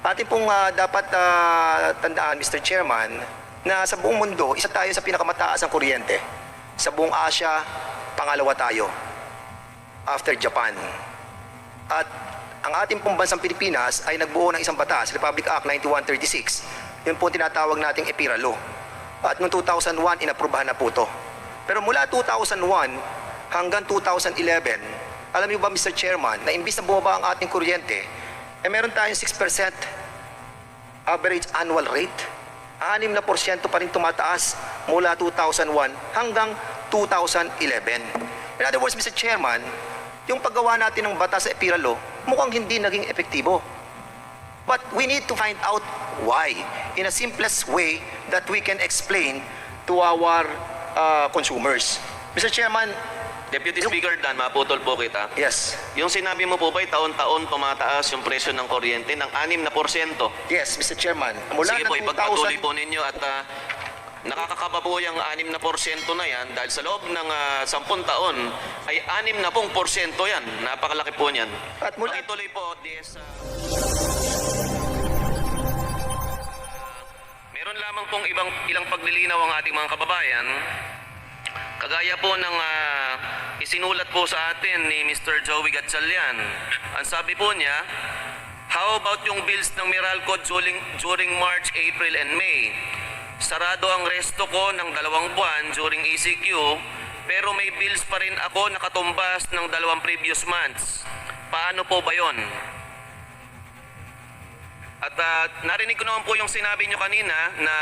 Atin pong dapat tandaan, Mr. Chairman, na sa buong mundo, isa tayo sa pinakamataas ang kuryente. Sa buong Asia, pangalawa tayo, after Japan. At ang ating pong bansang Pilipinas ay nagbuo ng isang batas, Republic Act 9136. Yun po tinatawag nating EPIRA Law. At noong 2001, inaprubahan na po ito. Pero mula 2001 hanggang 2011, alam niyo ba, Mr. Chairman, na imbis na bumaba ang ating kuryente, meron tayong 6% average annual rate. 6% pa rin tumataas mula 2001 hanggang 2011. In other words, Mr. Chairman, yung paggawa natin ng batas sa EPIRA Law, mukhang hindi naging epektibo. But we need to find out why in a simplest way that we can explain to our consumers. Mr. Chairman, Deputy Speaker Dan, maputol po kita. yes. Yung sinabi mo po ba, taon-taon tumataas yung presyo ng kuryente ng 6%? Yes, Mr. Chairman. Mula Sige na po, ipagpatuloy 2000, po ninyo at nakakakaba po yung 6% na yan dahil sa loob ng 10 taon ay 60% yan. Napakalaki po niyan. At mula, Pakituloy po, DS. Meron lamang pong ilang paglilinaw ang ating mga kababayan. Kagaya po ng isinulat po sa atin ni Mr. Joey Gatchalian. Ang sabi po niya, how about yung bills ng Meralco during March, April, and May? Sarado ang resto ko ng 2 buwan during ECQ, pero may bills pa rin ako nakatumbas ng 2 previous months. Paano po ba yon? At narinig ko naman po yung sinabi nyo kanina na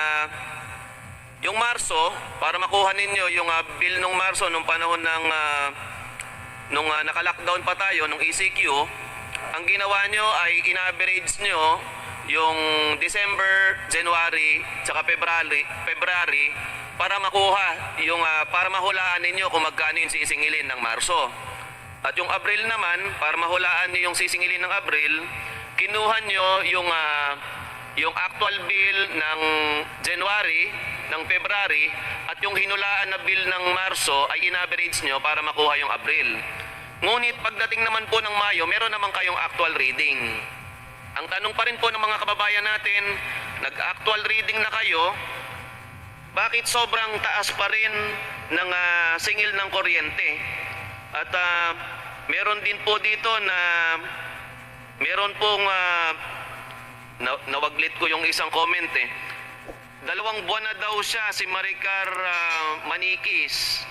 yung Marso, para makuha ninyo yung bill nung Marso nung panahon ng nung naka-lockdown pa tayo nung ECQ, ang ginawa nyo ay in-average nyo yung December, January, tsaka February para makuha yung para mahulaan ninyo kung magkano yung sisingilin ng Marso. At yung Abril naman, para mahulaan niyo yung sisingilin ng Abril, kinuha nyo yung actual bill ng January, ng February, at yung hinulaan na bill ng Marso ay in-average nyo para makuha yung April. Ngunit pagdating naman po ng Mayo, meron naman kayong actual reading. Ang tanong pa rin po ng mga kababayan natin, nag-actual reading na kayo, bakit sobrang taas pa rin ng singil ng kuryente? At meron din po dito na meron pong nawaglit ko yung isang comment 2 buwan na daw siya, si Maricar Manikis.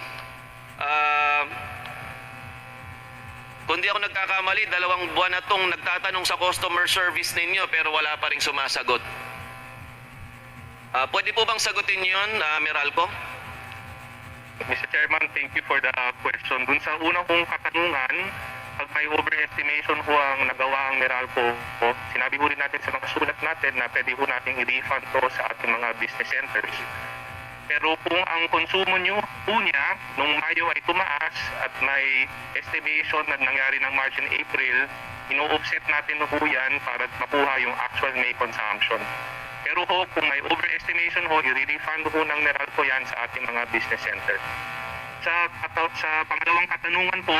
Kung di ako nagkakamali, 2 buwan na tong nagtatanong sa customer service ninyo pero wala pa ring sumasagot. Pwede po bang sagutin yun, Meralco? Mr. Chairman, thank you for the question. Dun sa unang kong katanungan, pag may overestimation ho ang nagawa ang Meralco, sinabi ho rin natin sa mga sulat natin na pwede ho natin i-refund to sa ating mga business centers. Pero kung ang konsumo nyo po niya nung Mayo ay tumaas at may estimation na nangyari ng March and April, ino-offset natin ho yan para makuha yung actual May consumption. Pero ho, kung may overestimation ho, i-refund ho ng Meralco yan sa ating mga business center. Sa pangalawang katanungan po,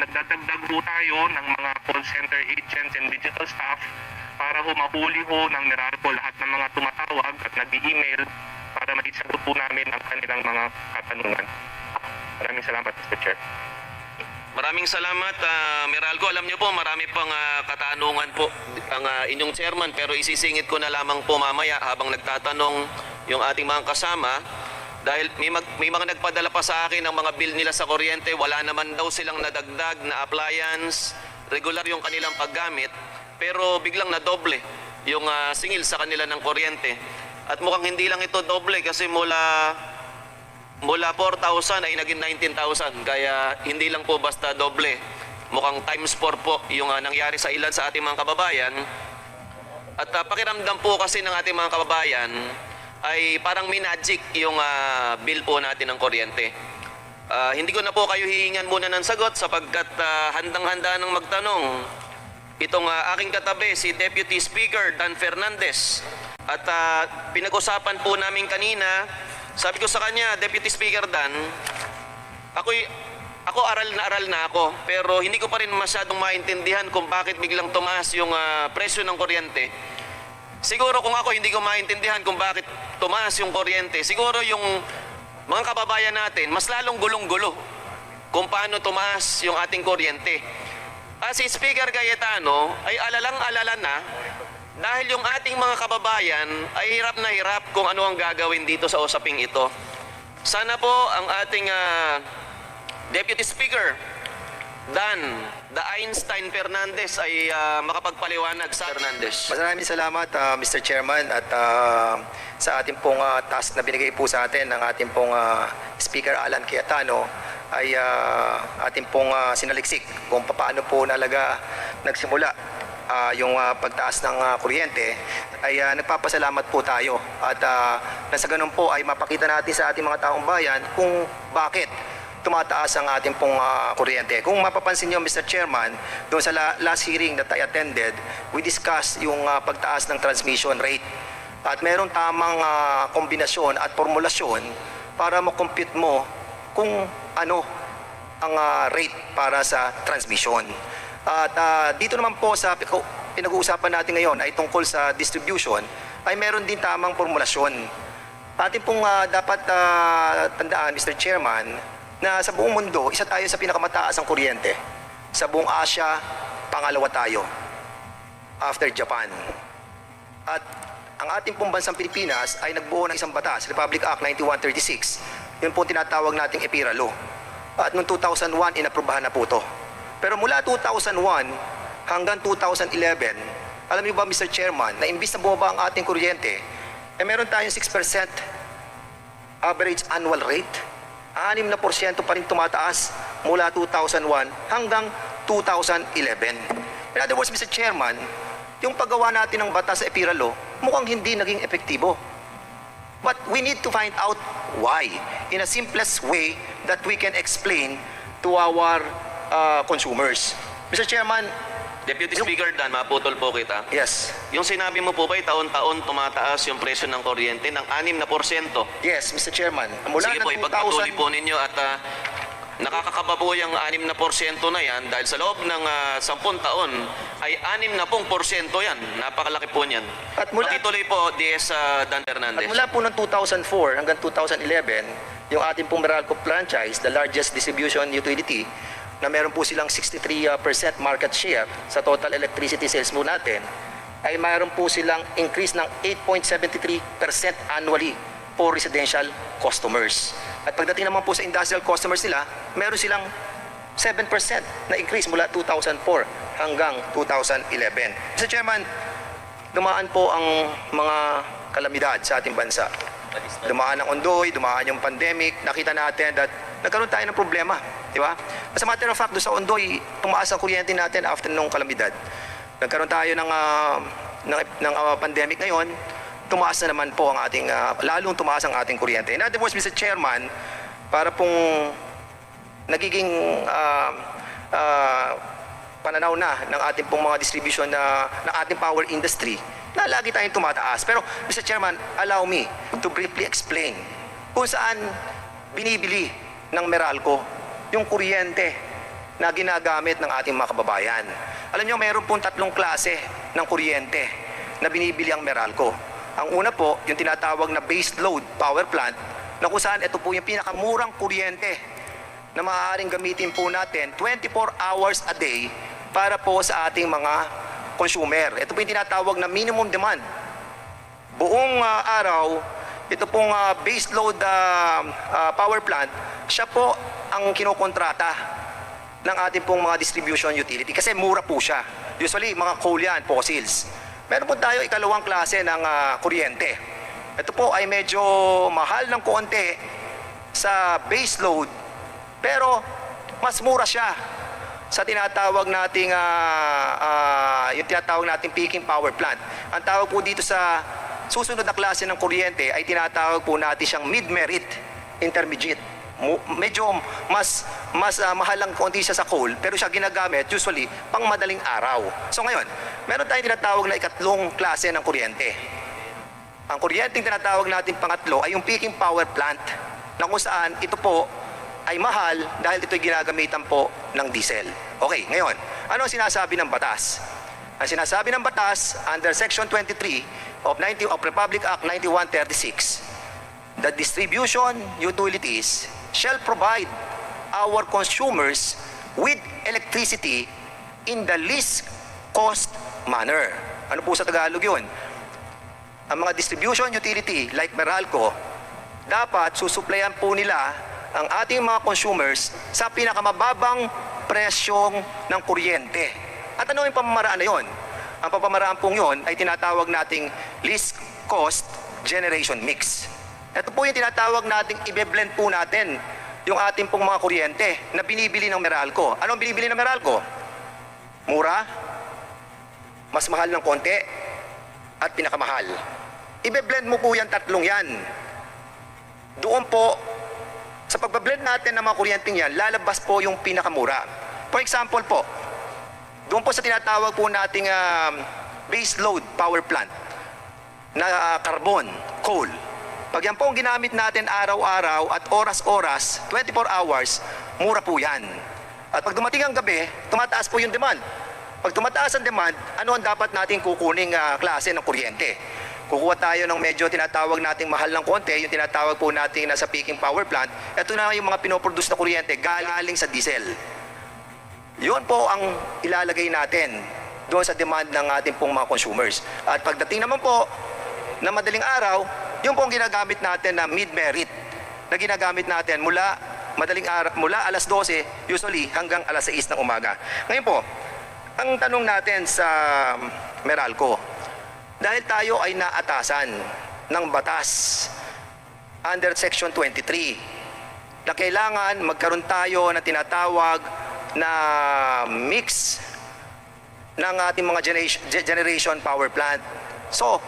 nagdadagdag ho tayo ng mga call center agents and digital staff para ho mahuli ho ng Meralco lahat ng mga tumatawag at nag-email para maisagot po namin ang kanilang mga katanungan. Maraming salamat, Mr. Chair. Maraming salamat, Meralco. Alam niyo po, marami pang katanungan po ang inyong chairman, pero isisingit ko na lamang po mamaya habang nagtatanong yung ating mga kasama. Dahil may mga nagpadala pa sa akin ng mga bill nila sa kuryente, wala naman daw silang nadagdag na appliance, regular yung kanilang paggamit, pero biglang na doble yung singil sa kanila ng kuryente. At mukhang hindi lang ito doble kasi mula 4,000 ay naging 19,000, kaya hindi lang po basta doble. Mukhang times 4 po yung nangyari sa ilan sa ating mga kababayan. At pakiramdam po kasi ng ating mga kababayan, ay parang minagic yung bill po natin ng kuryente. Hindi ko na po kayo hihingan muna ng sagot sapagkat handang-handa ng magtanong itong aking katabi, si Deputy Speaker Dan Fernandez. At pinag-usapan po namin kanina, sabi ko sa kanya, Deputy Speaker Dan, ako aral na ako, pero hindi ko pa rin masyadong maintindihan kung bakit biglang tumaas yung presyo ng kuryente. siguro kung ako hindi ko maintindihan kung bakit tumaas yung kuryente, siguro yung mga kababayan natin, mas lalong gulong-gulo kung paano tumaas yung ating kuryente. Si Speaker Cayetano ay alalang-alala na dahil yung ating mga kababayan ay hirap na hirap kung ano ang gagawin dito sa usaping ito. Sana po ang ating Deputy Speaker, Dan, the Einstein Fernandez ay makapagpaliwanag sa Fernandez. Maraming salamat, Mr. Chairman, at sa ating pong task na binigay po sa atin ng ating pong Speaker Alan Cayetano ay ating pong sinaliksik kung paano po nalaga nagsimula yung pagtaas ng kuryente ay nagpapasalamat po tayo at nasa ganun po ay mapakita natin sa ating mga taong bayan kung bakit tumataas ang ating pong kuryente. Kung mapapansin niyo, Mr. Chairman, doon sa last hearing that I attended, we discussed yung pagtaas ng transmission rate. At merong tamang kombinasyon at formulasyon para makompute mo kung ano ang rate para sa transmission. At dito naman po sa pinag-uusapan natin ngayon ay tungkol sa distribution, ay meron din tamang formulasyon. Atin pong dapat tandaan, Mr. Chairman, na sa buong mundo, isa tayo sa pinakamataas ang kuryente. Sa buong Asia, pangalawa tayo after Japan. At ang ating pong bansang Pilipinas ay nagbuo ng isang batas, Republic Act 9136. Yun po tinatawag nating EPIRA Law. At noong 2001, inaprubahan na po ito. Pero mula 2001 hanggang 2011, alam niyo ba, Mr. Chairman, na imbis na bumaba ang ating kuryente, meron tayong 6% average annual rate. 6% pa rin tumataas mula 2001 hanggang 2011. In other words, Mr. Chairman, yung paggawa natin ng batas sa EPIRA Law, mukhang hindi naging epektibo. But we need to find out why in a simplest way that we can explain to our consumers. Mr. Chairman, Deputy Speaker Dan, maputol po kita. yes. Yung sinabi mo po ba, taon-taon tumataas yung presyo ng kuryente ng 6%? Yes, Mr. Chairman. Mula Sige po, ng ipagpatuloy 2000, po ninyo at nakakakaba po yung 6% na yan dahil sa loob ng 10 taon ay 60% yan. Napakalaki po niyan. At mula- Pakituloy po, DS Dan at Fernandez. mula po ng 2004 hanggang 2011, yung ating pong Meralco franchise, the largest distribution utility, na meron po silang 63% market share sa total electricity sales mo natin, ay mayroon po silang increase ng 8.73% annually for residential customers. At pagdating naman po sa industrial customers nila, meron silang 7% na increase mula 2004 hanggang 2011. Mr. Chairman, dumaan po ang mga kalamidad sa ating bansa. Dumaan ang Ondoy, dumaan yung pandemic, nakita natin that nagkaroon tayo ng problema, di ba? As a matter of fact, doon sa Ondoy, tumaas ang kuryente natin after nung kalamidad. Nagkaroon tayo ng pandemic ngayon, tumaas na naman po ang ating, lalong tumaas ang ating kuryente. In other words, Mr. Chairman, para pong nagiging pananaw na ng ating pong mga distribution ng ating power industry, na lagi tayong tumataas. Pero, Mr. Chairman, allow me to briefly explain kung saan binibili ng Meralco yung kuryente na ginagamit ng ating mga kababayan. Alam niyo, mayroon pong 3 klase ng kuryente na binibili ang Meralco. Ang una po, yung tinatawag na base load power plant, na kung saan ito po yung pinakamurang kuryente na maaaring gamitin po natin 24 hours a day para po sa ating mga consumer. Ito po yung tinatawag na minimum demand. Buong araw, ito pong base load power plant, siya po ang kinokontrata ng ating pong mga distribution utility kasi mura po siya. Usually, mga coal yan, fossils. Meron po tayo ikalawang klase ng kuryente. Ito po ay medyo mahal ng konti sa base load, pero mas mura siya sa tinatawag nating yung tinatawag nating peaking power plant. Ang tawag po dito sa susunod na klase ng kuryente ay tinatawag po natin siyang mid-merit intermediate. Medyo mas mahal lang konti siya sa coal, pero siya ginagamit usually pang madaling araw. So ngayon, meron tayong tinatawag na ikatlong klase ng kuryente. Ang kuryenteng tinatawag natin pangatlo ay yung peaking power plant, na kung saan ito po ay mahal dahil ito'y ginagamitan po ng diesel. Okay, ngayon, ano ang sinasabi ng batas? Ang sinasabi ng batas, under Section 23, of Republic Act 9136, the distribution utilities shall provide our consumers with electricity in the least cost manner. Ano po sa Tagalog yun? Ang mga distribution utility like Meralco, dapat susuplayan po nila ang ating mga consumers sa pinakamababang presyong ng kuryente. At ano yung pamamaraan na yun? Ang pamamaraan pong yun ay tinatawag nating least cost generation mix. Ito po yung tinatawag nating i-blend po natin yung ating pong mga kuryente na binibili ng Meralco. Ano ang binibili ng Meralco? Mura, mas mahal ng konti, at pinakamahal. I-blend mo po yan, tatlong yan. Doon po, sa pagbablend natin ng mga kuryenteng yan, lalabas po yung pinakamura. For example po, doon po sa tinatawag po nating base load power plant na carbon, coal. Pag yan po ang ginamit natin araw-araw at oras-oras, 24 hours, mura po yan. At pag dumating ang gabi, tumataas po yung demand. Pag tumataas ang demand, ano ang dapat nating kukuning klase ng kuryente? Kukuha tayo ng medyo tinatawag nating mahal ng konti, yung tinatawag po nating nasa peaking power plant. Ito na yung mga pinoproduce na kuryente galing sa diesel. Yun po ang ilalagay natin doon sa demand ng ating pong mga consumers. At pagdating naman po na madaling araw, yun po ang ginagamit natin na mid-merit na ginagamit natin mula madaling araw, mula alas 12 usually hanggang alas 6 ng umaga. Ngayon po, ang tanong natin sa Meralco, dahil tayo ay naatasan ng batas under Section 23 na kailangan magkaroon tayo na tinatawag na mix ng ating mga generation power plant. So,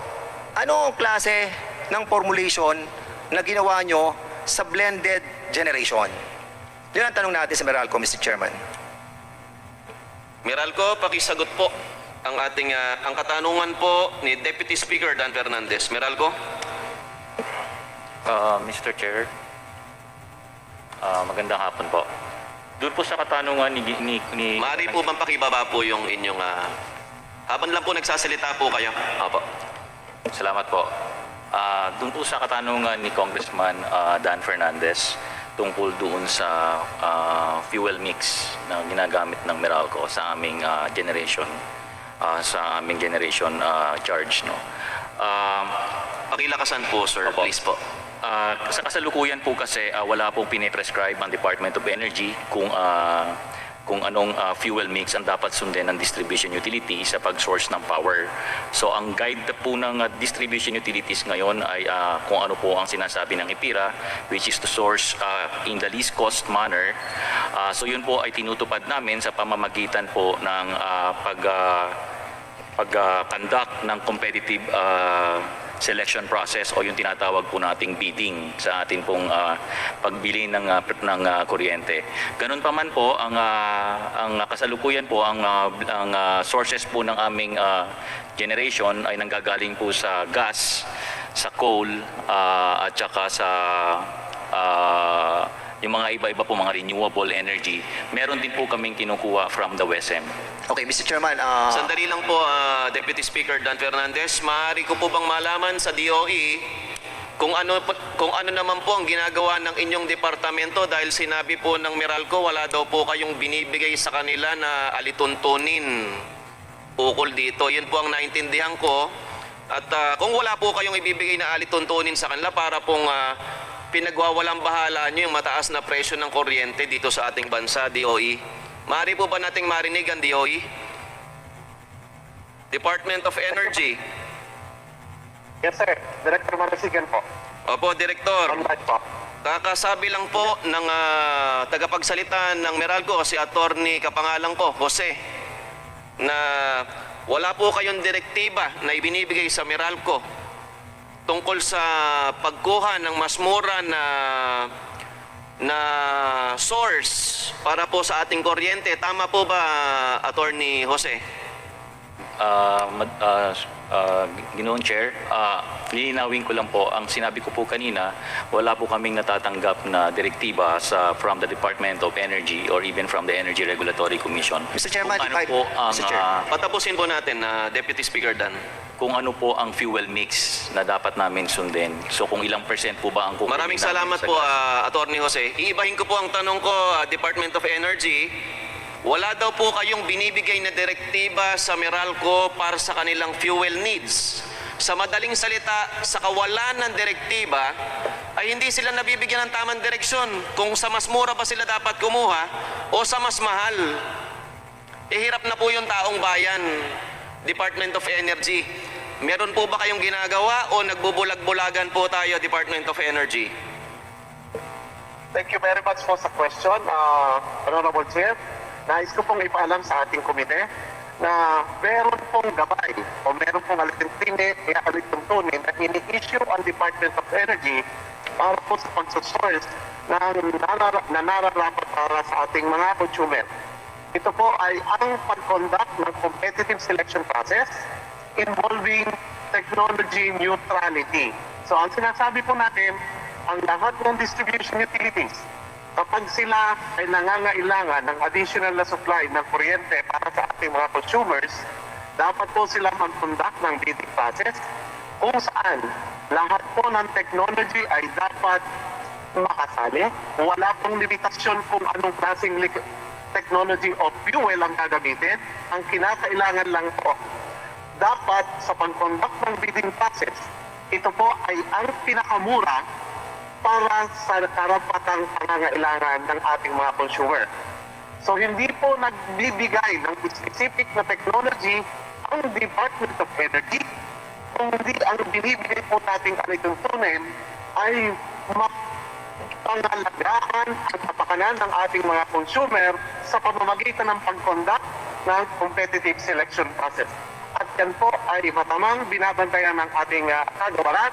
ano ang klase ng formulation na ginawa nyo sa blended generation? Yun ang tanong natin sa Meralco, Mr. Chairman. Meralco, pakisagot po ang ating ang katanungan po ni Deputy Speaker Dan Fernandez. Meralco? Mr. Chair, magandang hapon po. Doon po sa katanungan ni Maaari po bang pakibaba po yung inyong habang lang po nagsasalita po kayo? Opo. Salamat po. Doon po sa katanungan ni Congressman Dan Fernandez tungkol doon sa fuel mix na ginagamit ng Meralco sa aming generation charge, no. Pakilakasan po, sir. Opo. Please po. Sa kasalukuyan po kasi wala pong piniprescribe ang Department of Energy kung anong fuel mix ang dapat sundin ng distribution utility sa pag-source ng power. So ang guide po ng distribution utilities ngayon ay kung ano po ang sinasabi ng IPIRA, which is to source in the least cost manner. So yun po ay tinutupad namin sa pamamagitan po ng pag-conduct ng competitive selection process o yung tinatawag po nating bidding sa atin pong pagbili ng kuryente. Ganun pa man po ang kasalukuyan po ang sources po ng aming generation ay nanggagaling po sa gas, sa coal at saka sa yung mga iba-iba po mga renewable energy. Meron din po kaming kinukuha from the WESM. Okay, Mr. Chairman. Sandali lang po, Deputy Speaker Dan Fernandez. Maaari ko po bang malaman sa DOE kung ano naman po ang ginagawa ng inyong departamento dahil sinabi po ng Meralco wala daw po kayong binibigay sa kanila na alituntunin ukol dito. Yun po ang naintindihan ko. At kung wala po kayong ibibigay na alituntunin sa kanila para pong pinagwawalang bahala nyo yung mataas na presyo ng kuryente dito sa ating bansa, DOE. Maaari po ba nating marinig ang DOE? Department of Energy. Yes, sir. Director Marasigan po. Opo, Director. Online po. Kakasabi lang po ng tagapagsalita ng Meralco, si Attorney kapangalan ko, Jose, na wala po kayong direktiba na ibinibigay sa Meralco tungkol sa pagkuha ng mas mura na source para po sa ating kuryente. Tama po ba, Attorney Jose? Ginoong Chair, lilinawin ko lang po, ang sinabi ko po kanina, wala po kaming natatanggap na direktiba from the Department of Energy or even from the Energy Regulatory Commission. Mr. Chairman, Kung ano po ang, Mr. Chair. Patapusin po natin, Deputy Speaker Dan. kung ano po ang fuel mix na dapat namin sundin. So kung ilang percent po ba ang kukunin Maraming namin salamat sa po, gas. Attorney Jose. Iibahin ko po ang tanong ko, Department of Energy. Wala daw po kayong binibigay na direktiba sa Meralco para sa kanilang fuel needs. Sa madaling salita, sa kawalan ng direktiba, ay hindi sila nabibigyan ng tamang direksyon kung sa mas mura ba sila dapat kumuha o sa mas mahal. Hirap na po yung taong bayan, Department of Energy. Meron po ba kayong ginagawa o nagbubulag-bulagan po tayo, Department of Energy? Thank you very much po sa question, Honorable Chair. Nais ko pong ipaalam sa ating komite na meron pong gabay o meron pong alituntunin na ini-issue ang Department of Energy para po sa pagsusource na nararapat para sa ating mga consumer. Ito po ay ang pag-conduct ng competitive selection process involving technology neutrality. So ang sinasabi po natin, ang lahat ng distribution utilities, kapag sila ay nangangailangan ng additional na supply ng kuryente para sa ating mga consumers, dapat po sila mag-conduct ng bidding process kung saan lahat po ng technology ay dapat makasali. Wala pong limitasyon kung anong klaseng technology o fuel ang gagamitin. Ang kinakailangan lang po, dapat sa pag-conduct ng bidding process, ito po ay ang pinakamura para sa karapatang pangangailangan ng ating mga consumer. So hindi po nagbibigay ng specific na technology ang Department of Energy, kundi ang binibigay po nating alituntunin ay pangalagaan at kapakanan ng ating mga consumer sa pamamagitan ng pag-conduct ng competitive selection process. At yan po ay matamang binabantayan ng ating kagawaran.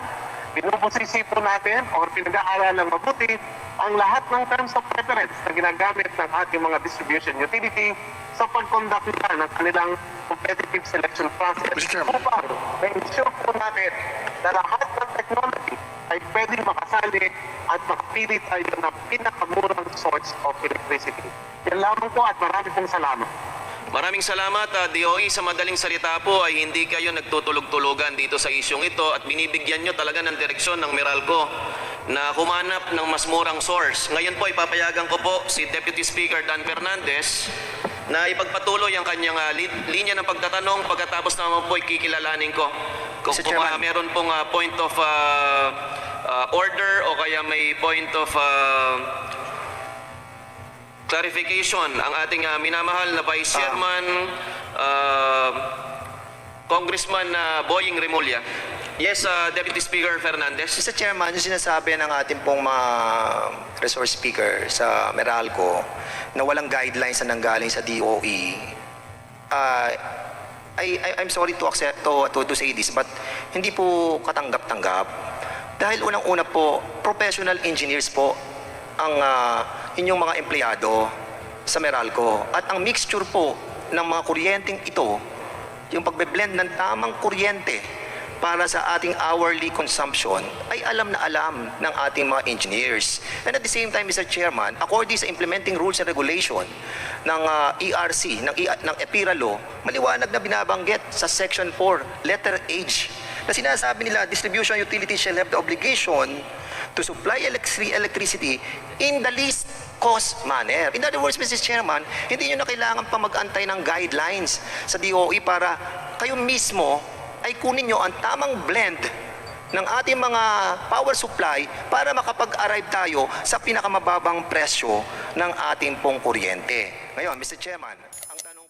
Binubusisi po natin o pinag-aaralan ng mabuti ang lahat ng terms of preference na ginagamit ng ating mga distribution utility sa pag-conduct nila ng kanilang competitive selection process. Upang ma-ensure po natin na lahat ng technology ay pwedeng makasali at makapili tayo ng pinakamurang source of electricity. Yan lamang po at marami pong salamat. Maraming salamat, DOE. Sa madaling salita po ay hindi kayo nagtutulog-tulugan dito sa isyong ito at binibigyan nyo talaga ng direksyon ng Meralco na humanap ng mas murang source. Ngayon po ipapayagan ko po si Deputy Speaker Dan Fernandez na ipagpatuloy ang kanyang linya ng pagtatanong, pagkatapos naman po ikikilalanin ko kung Mr. Chairman. meron pong point of order o kaya may point of clarification ang ating minamahal na Vice Chairman, Congressman Boying Remulla. Yes, Deputy Speaker Fernandez. Mr. Chairman, yung sinasabi ng ating pong mga resource speaker sa Meralco na walang guidelines na nanggaling sa DOE, I'm sorry to accept to say this, but hindi po katanggap-tanggap. Dahil unang-una po, professional engineers po ang inyong mga empleyado sa Meralco. At ang mixture po ng mga kuryenteng ito, yung pagbe-blend ng tamang kuryente para sa ating hourly consumption, ay alam na alam ng ating mga engineers. And at the same time, Mr. Chairman, according sa implementing rules and regulation ng ERC, ng EPIRA Law, maliwanag na binabanggit sa Section 4, letter H, na sinasabi nila, distribution utility shall have the obligation to supply electricity in the least cost manner. In other words, Mr. Chairman, hindi nyo na kailangan pa mag-antay ng guidelines sa DOE para kayo mismo ay kunin nyo ang tamang blend ng ating mga power supply para makapag-arrive tayo sa pinakamababang presyo ng ating pong kuryente. Ngayon, Mr. Chairman, ang tanong